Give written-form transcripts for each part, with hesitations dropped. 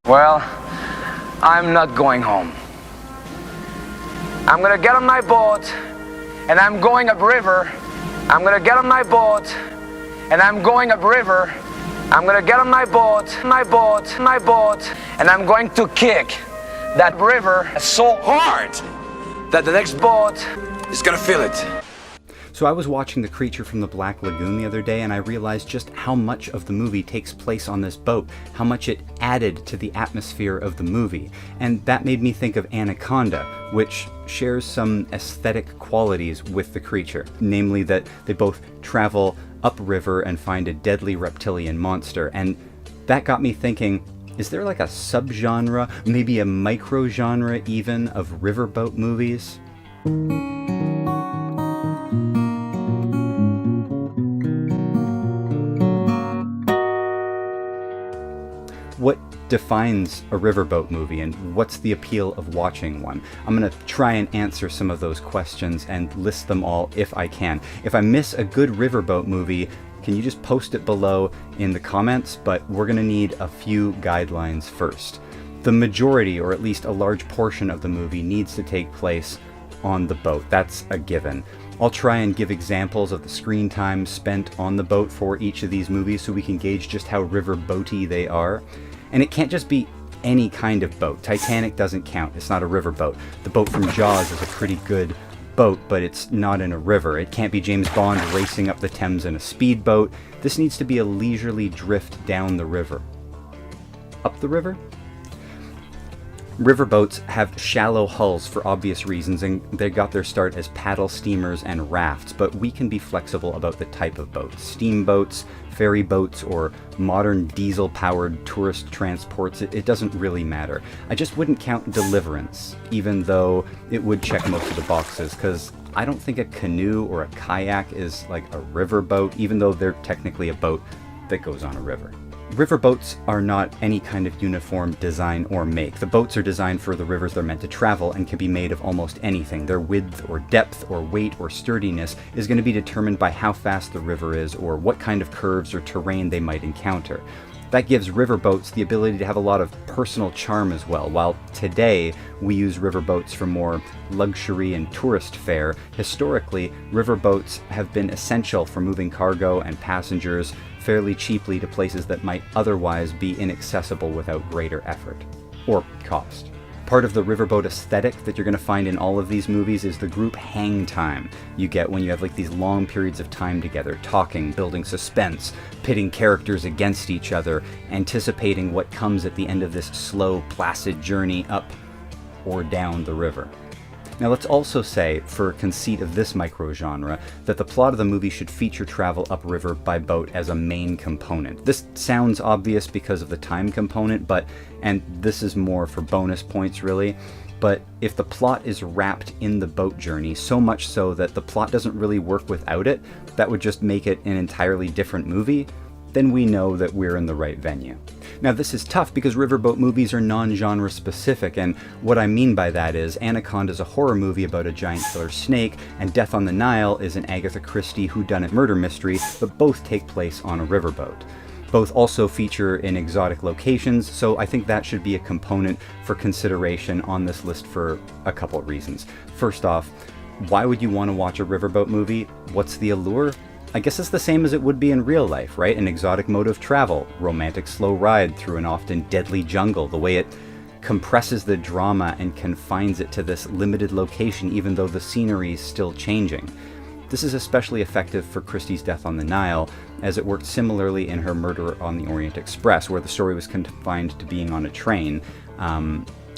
Well, I'm not going home. I'm gonna get on my boat and I'm going upriver. I'm gonna get on my boat and I'm going upriver. I'm gonna get on my boat, and I'm going to kick that river so hard that the next boat is gonna feel it. So I was watching The Creature from the Black Lagoon the other day, and I realized just how much of the movie takes place on this boat, how much it added to the atmosphere of the movie. And that made me think of Anaconda, which shares some aesthetic qualities with The Creature, namely that they both travel upriver and find a deadly reptilian monster. And that got me thinking, is there like a subgenre, maybe a microgenre even, of riverboat movies? What defines a riverboat movie, and what's the appeal of watching one? I'm going to try and answer some of those questions and list them all if I can. If I miss a good riverboat movie, can you just post it below in the comments? But we're going to need a few guidelines first. The majority, or at least a large portion of the movie, needs to take place on the boat. That's a given. I'll try and give examples of the screen time spent on the boat for each of these movies so we can gauge just how riverboaty they are. And it can't just be any kind of boat. Titanic doesn't count. It's not a riverboat. The boat from Jaws is a pretty good boat, but it's not in a river. It can't be James Bond racing up the Thames in a speedboat. This needs to be a leisurely drift down the river. Up the river? Riverboats have shallow hulls for obvious reasons, and they got their start as paddle steamers and rafts, but we can be flexible about the type of boat. Steamboats, ferry boats, or modern diesel-powered tourist transports, it doesn't really matter. I just wouldn't count Deliverance, even though it would check most of the boxes, because I don't think a canoe or a kayak is like a riverboat, even though they're technically a boat that goes on a river. Riverboats are not any kind of uniform design or make. The boats are designed for the rivers they're meant to travel and can be made of almost anything. Their width or depth or weight or sturdiness is going to be determined by how fast the river is or what kind of curves or terrain they might encounter. That gives riverboats the ability to have a lot of personal charm as well. While today we use riverboats for more luxury and tourist fare, historically riverboats have been essential for moving cargo and passengers fairly cheaply to places that might otherwise be inaccessible without greater effort or cost. Part of the riverboat aesthetic that you're going to find in all of these movies is the group hang time you get when you have like these long periods of time together, talking, building suspense, pitting characters against each other, anticipating what comes at the end of this slow, placid journey up or down the river. Now let's also say, for conceit of this microgenre, that the plot of the movie should feature travel upriver by boat as a main component. This sounds obvious because of the time component, and this is more for bonus points really, but if the plot is wrapped in the boat journey, so much so that the plot doesn't really work without it, that would just make it an entirely different movie, then we know that we're in the right venue. Now this is tough because riverboat movies are non-genre specific, and what I mean by that is Anaconda is a horror movie about a giant killer snake, and Death on the Nile is an Agatha Christie whodunit murder mystery, but both take place on a riverboat. Both also feature in exotic locations, so I think that should be a component for consideration on this list for a couple of reasons. First off, why would you want to watch a riverboat movie? What's the allure? I guess it's the same as it would be in real life, right? An exotic mode of travel, romantic slow ride through an often deadly jungle, the way it compresses the drama and confines it to this limited location even though the scenery is still changing. This is especially effective for Christie's Death on the Nile, as it worked similarly in her Murder on the Orient Express, where the story was confined to being on a train,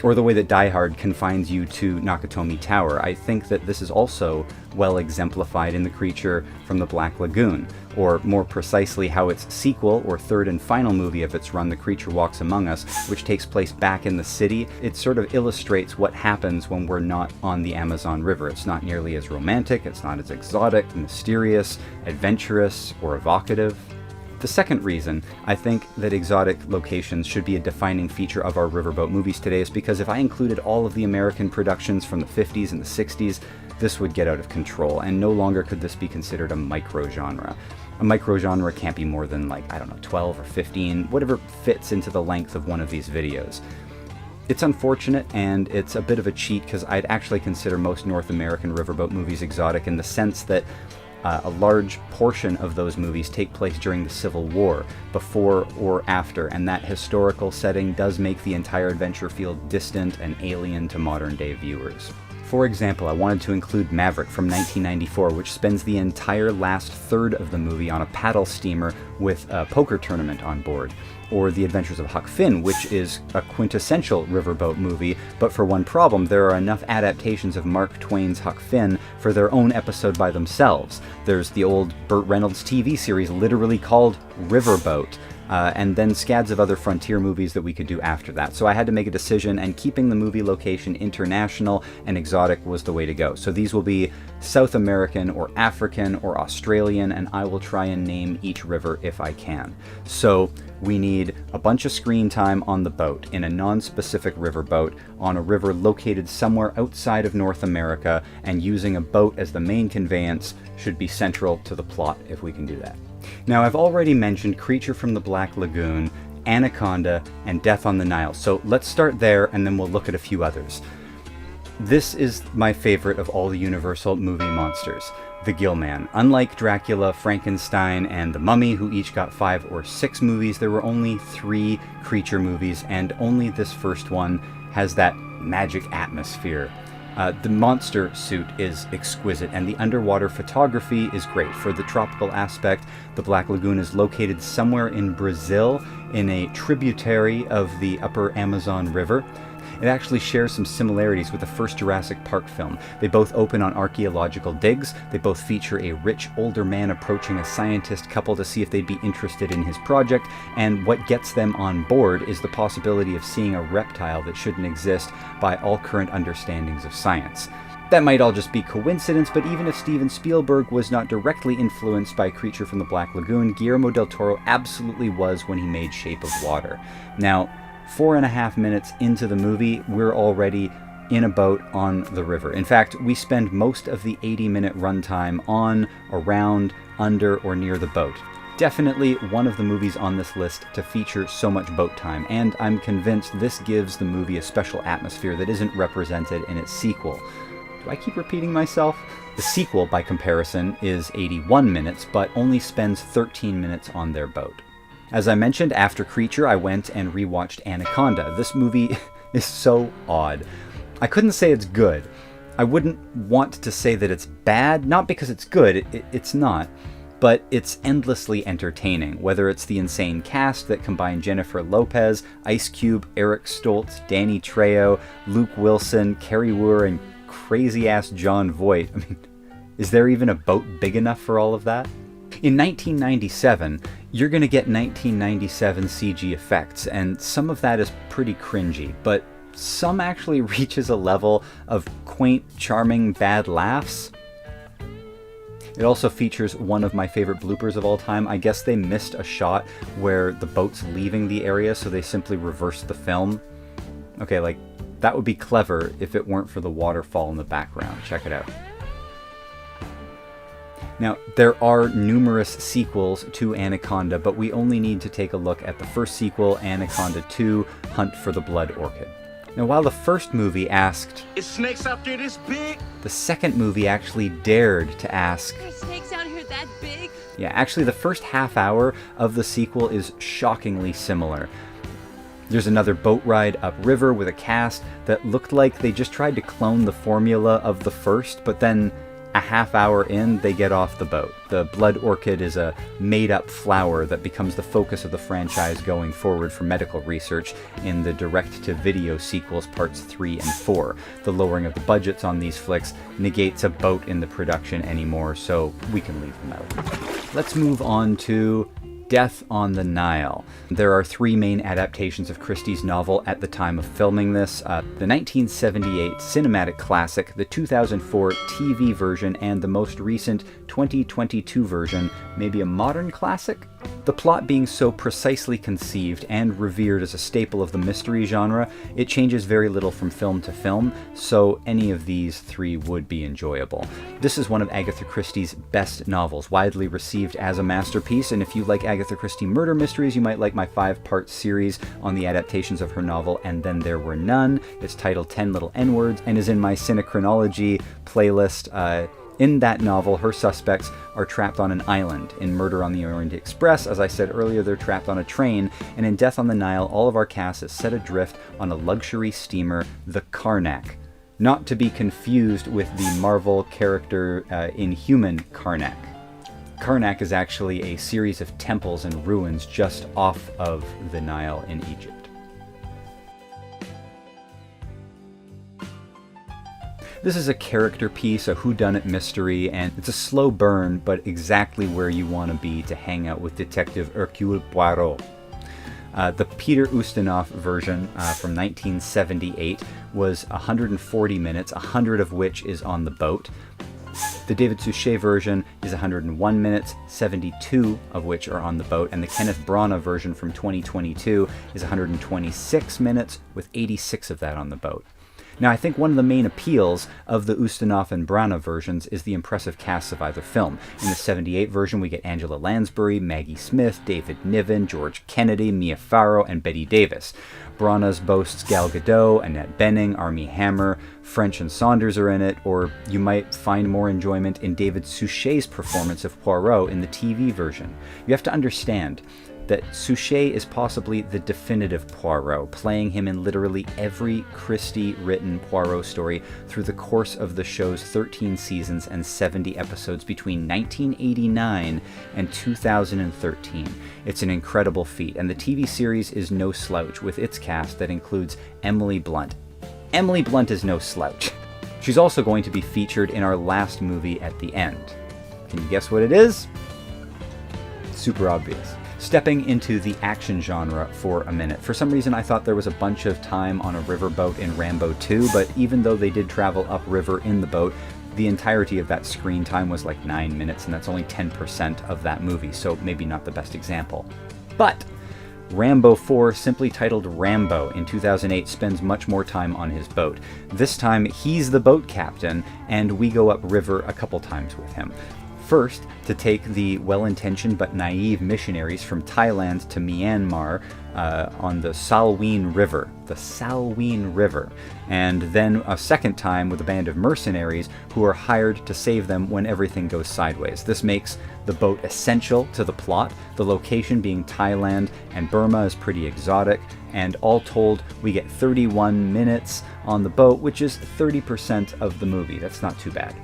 or the way that Die Hard confines you to Nakatomi Tower. I think that this is also well exemplified in The Creature from the Black Lagoon, or more precisely how its sequel, or third and final movie of its run, The Creature Walks Among Us, which takes place back in the city, it sort of illustrates what happens when we're not on the Amazon River. It's not nearly as romantic, it's not as exotic, mysterious, adventurous, or evocative. The second reason I think that exotic locations should be a defining feature of our riverboat movies today is because if I included all of the American productions from the 50s and the 60s, this would get out of control, and no longer could this be considered a microgenre. A microgenre can't be more than, like, I don't know, 12 or 15, whatever fits into the length of one of these videos. It's unfortunate, and it's a bit of a cheat, because I'd actually consider most North American riverboat movies exotic in the sense that a large portion of those movies take place during the Civil War, before or after, and that historical setting does make the entire adventure feel distant and alien to modern-day viewers. For example, I wanted to include Maverick from 1994, which spends the entire last third of the movie on a paddle steamer with a poker tournament on board. Or The Adventures of Huck Finn, which is a quintessential riverboat movie, but for one problem, there are enough adaptations of Mark Twain's Huck Finn for their own episode by themselves. There's the old Burt Reynolds TV series literally called Riverboat, and then scads of other frontier movies that we could do after that. So I had to make a decision, and keeping the movie location international and exotic was the way to go. So these will be South American or African or Australian, and I will try and name each river if I can. So we need a bunch of screen time on the boat, in a non-specific riverboat, on a river located somewhere outside of North America, and using a boat as the main conveyance should be central to the plot if we can do that. Now, I've already mentioned Creature from the Black Lagoon, Anaconda, and Death on the Nile, so let's start there and then we'll look at a few others. This is my favorite of all the Universal movie monsters, the Gill Man. Unlike Dracula, Frankenstein, and The Mummy, who each got 5 or 6 movies, there were only 3 creature movies, and only this first one has that magic atmosphere. The monster suit is exquisite, and the underwater photography is great. For the tropical aspect, the Black Lagoon is located somewhere in Brazil, in a tributary of the upper Amazon River. It actually shares some similarities with the first Jurassic Park film. They both open on archaeological digs, they both feature a rich older man approaching a scientist couple to see if they'd be interested in his project, and what gets them on board is the possibility of seeing a reptile that shouldn't exist by all current understandings of science. That might all just be coincidence, but even if Steven Spielberg was not directly influenced by Creature from the Black Lagoon, Guillermo del Toro absolutely was when he made Shape of Water. Now, 4.5 minutes into the movie, we're already in a boat on the river. In fact, we spend most of the 80-minute runtime on, around, under, or near the boat. Definitely one of the movies on this list to feature so much boat time, and I'm convinced this gives the movie a special atmosphere that isn't represented in its sequel. Do I keep repeating myself? The sequel, by comparison, is 81 minutes, but only spends 13 minutes on their boat. As I mentioned, after Creature, I went and rewatched Anaconda. This movie is so odd. I couldn't say it's good. I wouldn't want to say that it's bad, not because it's good, it's not, but it's endlessly entertaining, whether it's the insane cast that combined Jennifer Lopez, Ice Cube, Eric Stoltz, Danny Trejo, Luke Wilson, Kerry Wurr, and crazy-ass Jon Voight. I mean, is there even a boat big enough for all of that? In 1997, you're going to get 1997 CG effects, and some of that is pretty cringy, but some actually reaches a level of quaint, charming, bad laughs. It also features one of my favorite bloopers of all time. I guess they missed a shot where the boat's leaving the area, so they simply reversed the film. Okay, like, that would be clever if it weren't for the waterfall in the background. Check it out. Now, there are numerous sequels to Anaconda, but we only need to take a look at the first sequel, Anaconda 2, Hunt for the Blood Orchid. Now, while the first movie asked, "Is snakes out there this big?" the second movie actually dared to ask, "Are snakes out here that big?" Yeah, actually the first half hour of the sequel is shockingly similar. There's another boat ride upriver with a cast that looked like they just tried to clone the formula of the first, but then a half hour in, they get off the boat. The blood orchid is a made-up flower that becomes the focus of the franchise going forward for medical research in the direct-to-video sequels parts 3 and 4. The lowering of the budgets on these flicks negates a boat in the production anymore, so we can leave them out. Let's move on to Death on the Nile. There are 3 main adaptations of Christie's novel at the time of filming this. The 1978 cinematic classic, the 2004 TV version, and the most recent 2022 version, maybe a modern classic? The plot being so precisely conceived and revered as a staple of the mystery genre, it changes very little from film to film, so any of these three would be enjoyable. This is one of Agatha Christie's best novels, widely received as a masterpiece, and if you like Agatha Christie murder mysteries, you might like my 5-part series on the adaptations of her novel And Then There Were None. It's titled 10 Little N-Words and is in my Cinechronology playlist. In that novel, her suspects are trapped on an island. In Murder on the Orient Express, as I said earlier, they're trapped on a train, and in Death on the Nile, all of our cast is set adrift on a luxury steamer, the Karnak. Not to be confused with the Marvel character Inhuman Karnak. Karnak is actually a series of temples and ruins just off of the Nile in Egypt. This is a character piece, a whodunit mystery, and it's a slow burn, but exactly where you want to be to hang out with Detective Hercule Poirot. The Peter Ustinov version from 1978 was 140 minutes, 100 of which is on the boat. The David Suchet version is 101 minutes, 72 of which are on the boat, and the Kenneth Branagh version from 2022 is 126 minutes, with 86 of that on the boat. Now, I think one of the main appeals of the Ustinov and Branagh versions is the impressive casts of either film. In the 78 version, we get Angela Lansbury, Maggie Smith, David Niven, George Kennedy, Mia Farrow, and Bette Davis. Branagh's boasts Gal Gadot, Annette Bening, Armie Hammer, French and Saunders are in it, or you might find more enjoyment in David Suchet's performance of Poirot in the TV version. You have to understand that Suchet is possibly the definitive Poirot, playing him in literally every Christie-written Poirot story through the course of the show's 13 seasons and 70 episodes between 1989 and 2013. It's an incredible feat, and the TV series is no slouch with its cast that includes Emily Blunt. Emily Blunt is no slouch. She's also going to be featured in our last movie at the end. Can you guess what it is? Super obvious. Stepping into the action genre for a minute. For some reason I thought there was a bunch of time on a riverboat in Rambo 2, but even though they did travel upriver in the boat, the entirety of that screen time was like 9 minutes, and that's only 10% of that movie, so maybe not the best example. But Rambo 4, simply titled Rambo in 2008, spends much more time on his boat. This time he's the boat captain, and we go upriver a couple times with him. First, to take the well-intentioned but naive missionaries from Thailand to Myanmar on the Salween River. The Salween River. And then a second time with a band of mercenaries who are hired to save them when everything goes sideways. This makes the boat essential to the plot. The location being Thailand and Burma is pretty exotic. And all told, we get 31 minutes on the boat, which is 30% of the movie. That's not too bad.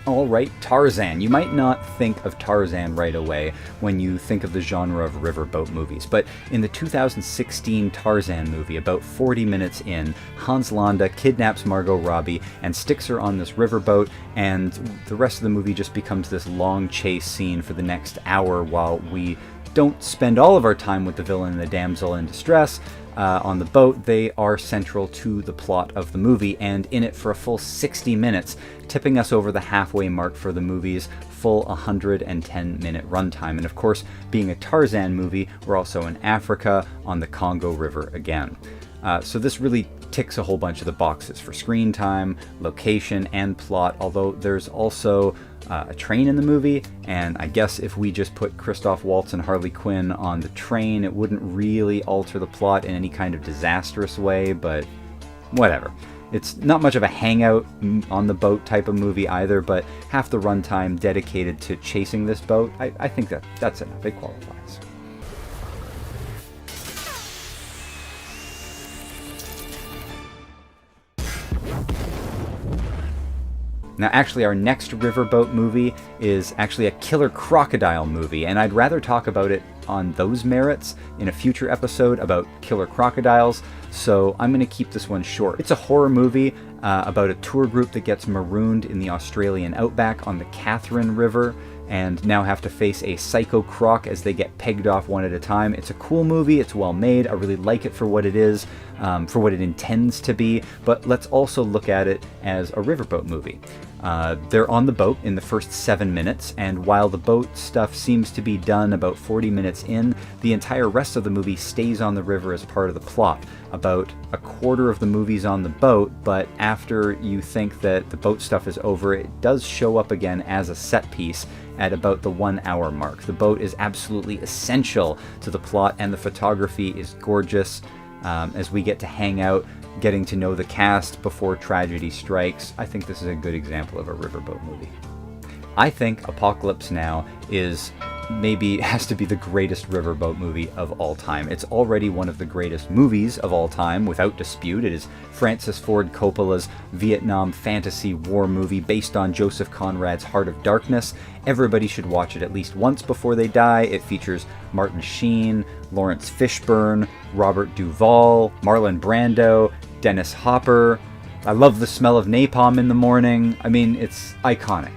Alright, Tarzan. You might not think of Tarzan right away when you think of the genre of riverboat movies, but in the 2016 Tarzan movie, about 40 minutes in, Hans Landa kidnaps Margot Robbie and sticks her on this riverboat, and the rest of the movie just becomes this long chase scene for the next hour while we don't spend all of our time with the villain and the damsel in distress on the boat. They are central to the plot of the movie and in it for a full 60 minutes, tipping us over the halfway mark for the movie's full 110-minute runtime. And of course, being a Tarzan movie, we're also in Africa on the Congo River again. So this really ticks a whole bunch of the boxes for screen time, location, and plot, although there's also a train in the movie, and I guess if we just put Christoph Waltz and Harley Quinn on the train, it wouldn't really alter the plot in any kind of disastrous way, but whatever. It's not much of a hangout on the boat type of movie either, but half the runtime dedicated to chasing this boat, I think that's enough. It qualifies. Now, actually, our next riverboat movie is actually a killer crocodile movie, and I'd rather talk about it on those merits in a future episode about killer crocodiles, so I'm going to keep this one short. It's a horror movie about a tour group that gets marooned in the Australian outback on the Catherine River, and now have to face a psycho croc as they get pegged off one at a time. It's a cool movie, it's well made, I really like it for what it is, for what it intends to be, but let's also look at it as a riverboat movie. They're on the boat in the first 7 minutes, and while the boat stuff seems to be done about 40 minutes in, the entire rest of the movie stays on the river as part of the plot. About a quarter of the movie's on the boat, but after you think that the boat stuff is over, it does show up again as a set piece at about the 1 hour mark. The boat is absolutely essential to the plot, and the photography is gorgeous as we get to hang out, getting to know the cast before tragedy strikes. I think this is a good example of a riverboat movie. I think Apocalypse Now has to be the greatest riverboat movie of all time. It's already one of the greatest movies of all time, without dispute. It is Francis Ford Coppola's Vietnam fantasy war movie based on Joseph Conrad's Heart of Darkness. Everybody should watch it at least once before they die. It features Martin Sheen, Lawrence Fishburne, Robert Duvall, Marlon Brando, Dennis Hopper. I love the smell of napalm in the morning. I mean, it's iconic.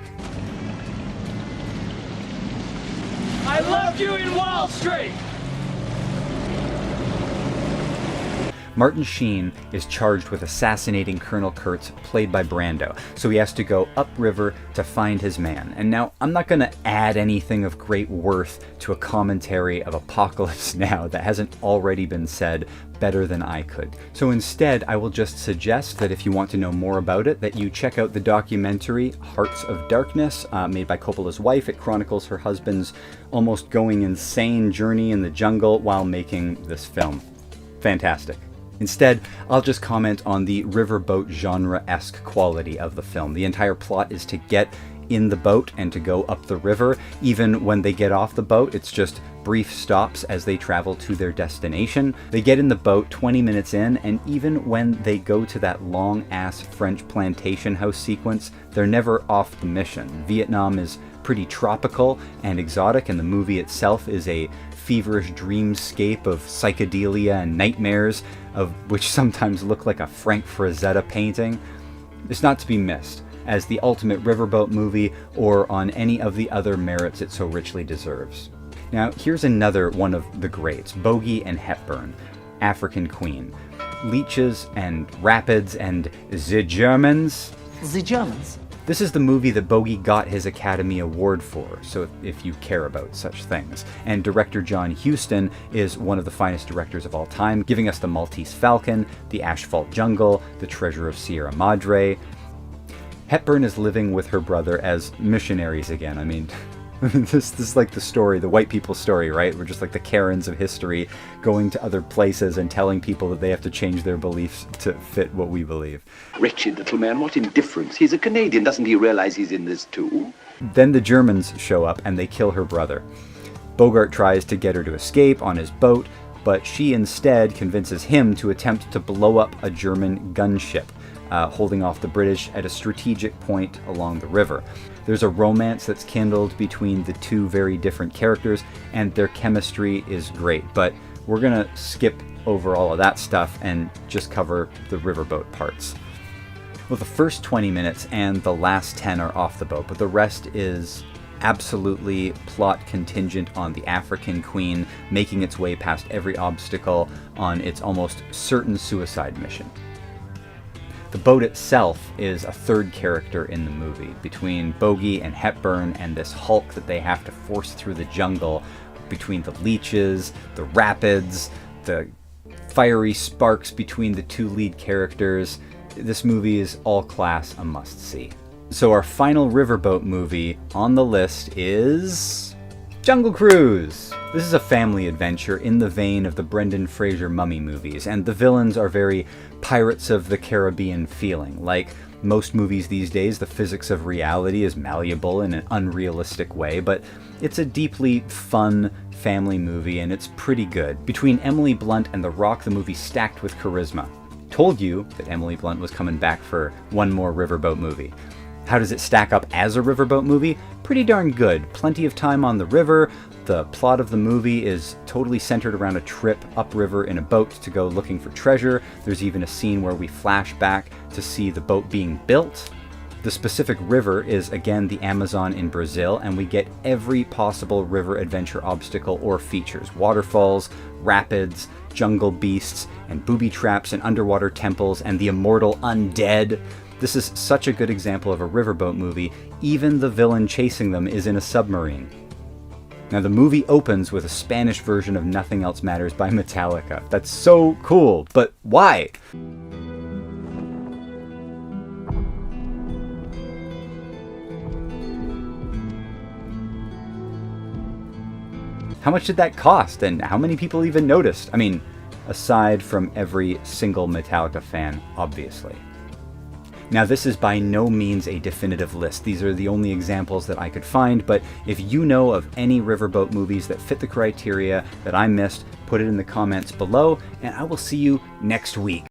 I loved you in Wall Street! Martin Sheen is charged with assassinating Colonel Kurtz, played by Brando, so he has to go upriver to find his man. And now, I'm not going to add anything of great worth to a commentary of Apocalypse Now that hasn't already been said better than I could. So instead, I will just suggest that if you want to know more about it, that you check out the documentary Hearts of Darkness, made by Coppola's wife. It chronicles her husband's almost going insane journey in the jungle while making this film. Fantastic. Instead, I'll just comment on the riverboat genre-esque quality of the film. The entire plot is to get in the boat and to go up the river. Even when they get off the boat, it's just brief stops as they travel to their destination. They get in the boat 20 minutes in, and even when they go to that long-ass French plantation house sequence, they're never off the mission. Vietnam is pretty tropical and exotic, and the movie itself is a feverish dreamscape of psychedelia and nightmares, of which sometimes look like a Frank Frazetta painting. It's not to be missed as the ultimate riverboat movie, or on any of the other merits it so richly deserves. Now, here's another one of the greats, Bogey and Hepburn, African Queen. Leeches and rapids and the Germans. The Germans? This is the movie that Bogey got his Academy Award for, so if you care about such things. And director John Huston is one of the finest directors of all time, giving us The Maltese Falcon, The Asphalt Jungle, The Treasure of Sierra Madre. Hepburn is living with her brother as missionaries again. I mean, this is like the story, the white people's story, right? We're just like the Karens of history, going to other places and telling people that they have to change their beliefs to fit what we believe. Wretched little man, what indifference. He's a Canadian. Doesn't he realize he's in this too? Then the Germans show up and they kill her brother. Bogart tries to get her to escape on his boat, but she instead convinces him to attempt to blow up a German gunship, holding off the British at a strategic point along the river. There's a romance that's kindled between the two very different characters, and their chemistry is great, but we're gonna skip over all of that stuff and just cover the riverboat parts. Well, the first 20 minutes and the last 10 are off the boat, but the rest is absolutely plot contingent on the African Queen making its way past every obstacle on its almost certain suicide mission. The boat itself is a third character in the movie, between Bogey and Hepburn and this hulk that they have to force through the jungle, between the leeches, the rapids, the fiery sparks between the two lead characters. This movie is all class, a must-see. So our final riverboat movie on the list is Jungle Cruise. This is a family adventure in the vein of the Brendan Fraser Mummy movies, and the villains are very Pirates of the Caribbean feeling. Like most movies these days, the physics of reality is malleable in an unrealistic way, but it's a deeply fun family movie, and it's pretty good. Between Emily Blunt and The Rock, the movie's stacked with charisma. Told you that Emily Blunt was coming back for one more riverboat movie. How does it stack up as a riverboat movie? Pretty darn good. Plenty of time on the river. The plot of the movie is totally centered around a trip upriver in a boat to go looking for treasure. There's even a scene where we flash back to see the boat being built. The specific river is again the Amazon in Brazil, and we get every possible river adventure obstacle or features. Waterfalls, rapids, jungle beasts, and booby traps and underwater temples and the immortal undead. This is such a good example of a Riverboat movie. Even the villain chasing them is in a submarine. Now, the movie opens with a Spanish version of Nothing Else Matters by Metallica. That's so cool, but why? How much did that cost, and how many people even noticed? I mean, aside from every single Metallica fan, obviously. Now, this is by no means a definitive list. These are the only examples that I could find, but if you know of any Riverboat movies that fit the criteria that I missed, put it in the comments below, and I will see you next week.